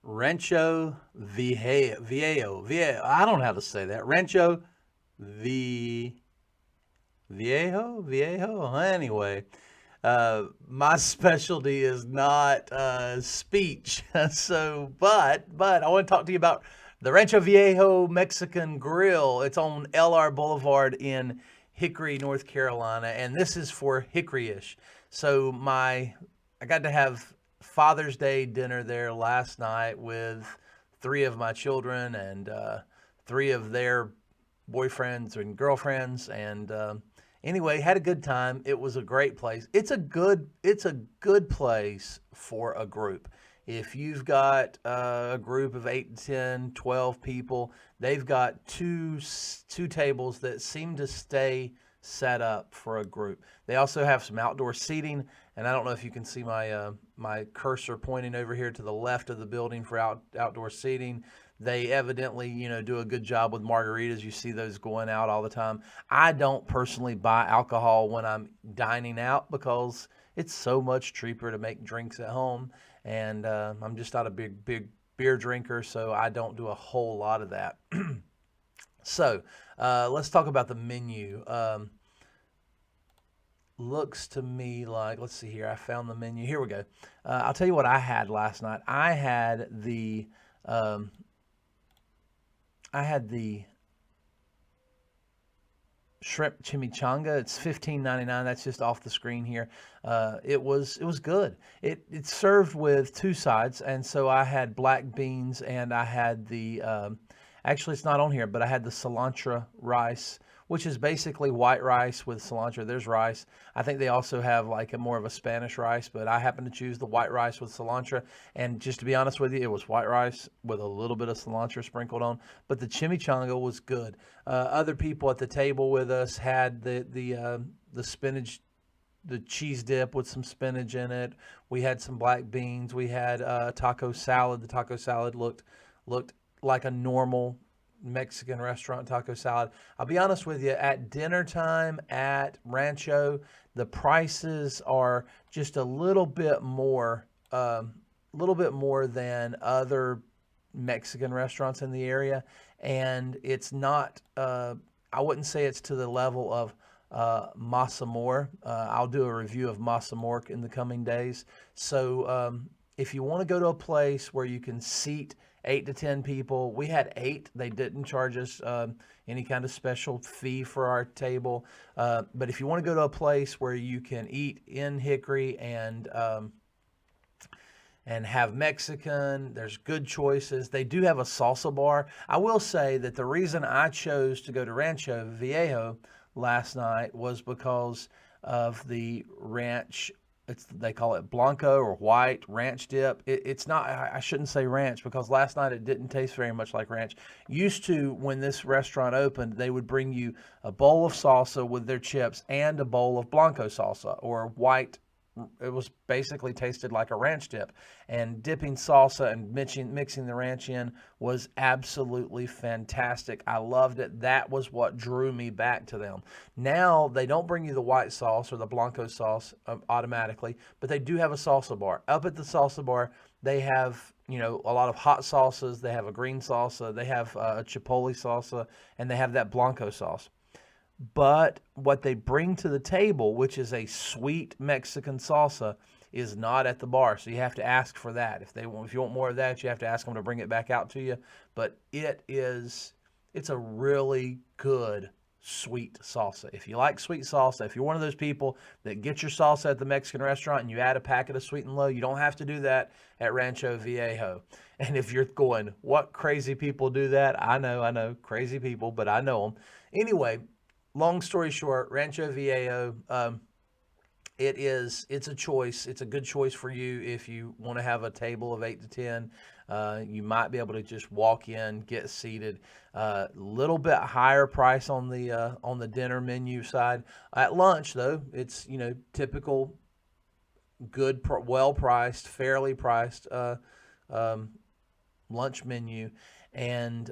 Rancho Viejo. I don't know how to say that. Rancho V Viejo. Anyway, my specialty is not speech. But I want to talk to you about the Rancho Viejo Mexican Grill. It's on LR Boulevard in Hickory, North Carolina, and this is for Hickory'ish. I got to have Father's Day dinner there last night with three of my children and three of their boyfriends and girlfriends, and anyway, had a good time. It was a great place. It's a good place for a group. If you've got a group of 8 to 10, 12 people, they've got two tables that seem to stay set up for a group. They also have some outdoor seating, and I don't know if you can see my cursor pointing over here to the left of the building for outdoor seating. They evidently, do a good job with margaritas. You see those going out all the time. I don't personally buy alcohol when I'm dining out because it's so much cheaper to make drinks at home, and I'm just not a big beer drinker, so I don't do a whole lot of that. So let's talk about the menu. Looks to me like, let's see here. I found the menu. Here we go. I'll tell you what I had last night. Um, I had the shrimp chimichanga. It's $15.99. That's just off the screen here. It was good. It's served with two sides, and so I had black beans and I had the actually it's not on here, but I had the cilantro rice, which is basically white rice with cilantro. There's rice. I think they also have like a more of a Spanish rice, but I happen to choose the white rice with cilantro. And just to be honest with you, it was white rice with a little bit of cilantro sprinkled on. But the chimichanga was good. Other people at the table with us had the spinach, the cheese dip with some spinach in it. We had some black beans. We had taco salad. The taco salad looked like a normal Mexican restaurant taco salad. I'll be honest with you, at dinner time at Rancho, the prices are just a little bit more than other Mexican restaurants in the area, and it's not. I wouldn't say it's to the level of Masamor. I'll do a review of Masamor in the coming days. So if you want to go to a place where you can seat 8 to 10 people. We had 8. They didn't charge us any kind of special fee for our table. But if you want to go to a place where you can eat in Hickory and have Mexican, there's good choices. They do have a salsa bar. I will say that the reason I chose to go to Rancho Viejo last night was because of the ranch. They call it blanco or white ranch dip. It's not. I shouldn't say ranch because last night it didn't taste very much like ranch. Used to, when this restaurant opened, they would bring you a bowl of salsa with their chips and a bowl of blanco salsa or white. It was basically tasted like a ranch dip, and dipping salsa and mixing the ranch in was absolutely fantastic. I loved it. That was what drew me back to them. Now they don't bring you the white sauce or the blanco sauce automatically, but they do have a salsa bar. Up at the salsa bar, they have a lot of hot sauces. They have a green salsa. They have a chipotle salsa, and they have that blanco sauce. But what they bring to the table, which is a sweet Mexican salsa, is not at the bar. So you have to ask for that. If you want more of that, you have to ask them to bring it back out to you. But it's a really good sweet salsa. If you like sweet salsa, if you're one of those people that get your salsa at the Mexican restaurant and you add a packet of Sweet and Low, you don't have to do that at Rancho Viejo. And if you're going, what crazy people do that? I know, crazy people, but I know them. Anyway, long story short, Rancho Viejo, it's a choice. It's a good choice for you if you want to have a table of 8 to 10. You might be able to just walk in, get seated. Little bit higher price on the dinner menu side. At lunch though, it's typical, good, well priced, fairly priced lunch menu. And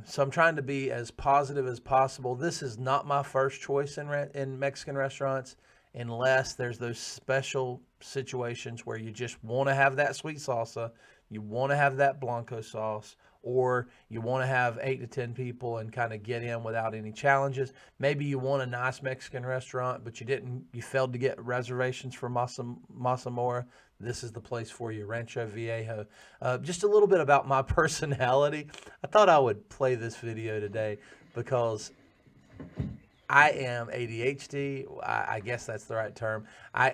so I'm trying to be as positive as possible. This is not my first choice in Mexican restaurants, unless there's those special situations where you just want to have that sweet salsa you want to have that Blanco sauce, or you want to have 8 to 10 people and kind of get in without any challenges. Maybe you want a nice Mexican restaurant, but you failed to get reservations for Masa Mora. This is the place for you, Rancho Viejo. Just a little bit about my personality. I thought I would play this video today because I am ADHD. I guess that's the right term.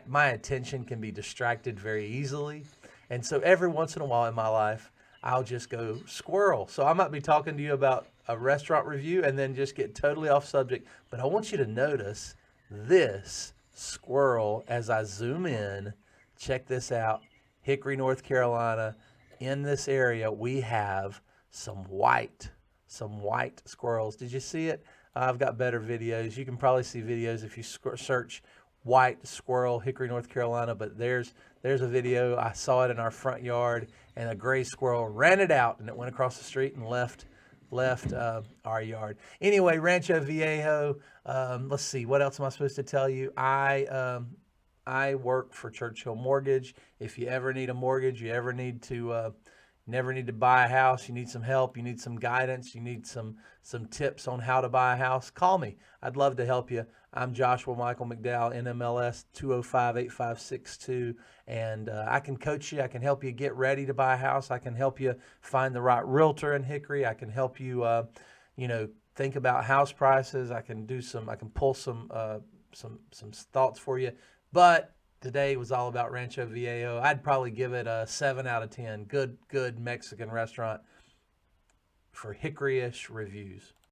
My attention can be distracted very easily. And so every once in a while in my life, I'll just go squirrel. So I might be talking to you about a restaurant review and then just get totally off subject. But I want you to notice this squirrel as I zoom in. Check this out. Hickory, North Carolina. In this area, we have some white squirrels. Did you see it? I've got better videos. You can probably see videos if you search white squirrel, Hickory, North Carolina. But there's a video. I saw it in our front yard, and a gray squirrel ran it out, and it went across the street and left our yard. Anyway, Rancho Viejo. Let's see. What else am I supposed to tell you? I work for Churchill Mortgage. If you ever need a mortgage, you ever need to never need to buy a house, you need some help, you need some guidance, you need some tips on how to buy a house, call me. I'd love to help you. I'm Joshua Michael McDowell, NMLS 205-8562, and I can coach you. I can help you get ready to buy a house. I can help you find the right realtor in Hickory. I can help you, think about house prices. I can pull some thoughts for you. But today was all about Rancho Viejo. I'd probably give it a 7 out of 10. Good Mexican restaurant for Hickory'ish reviews.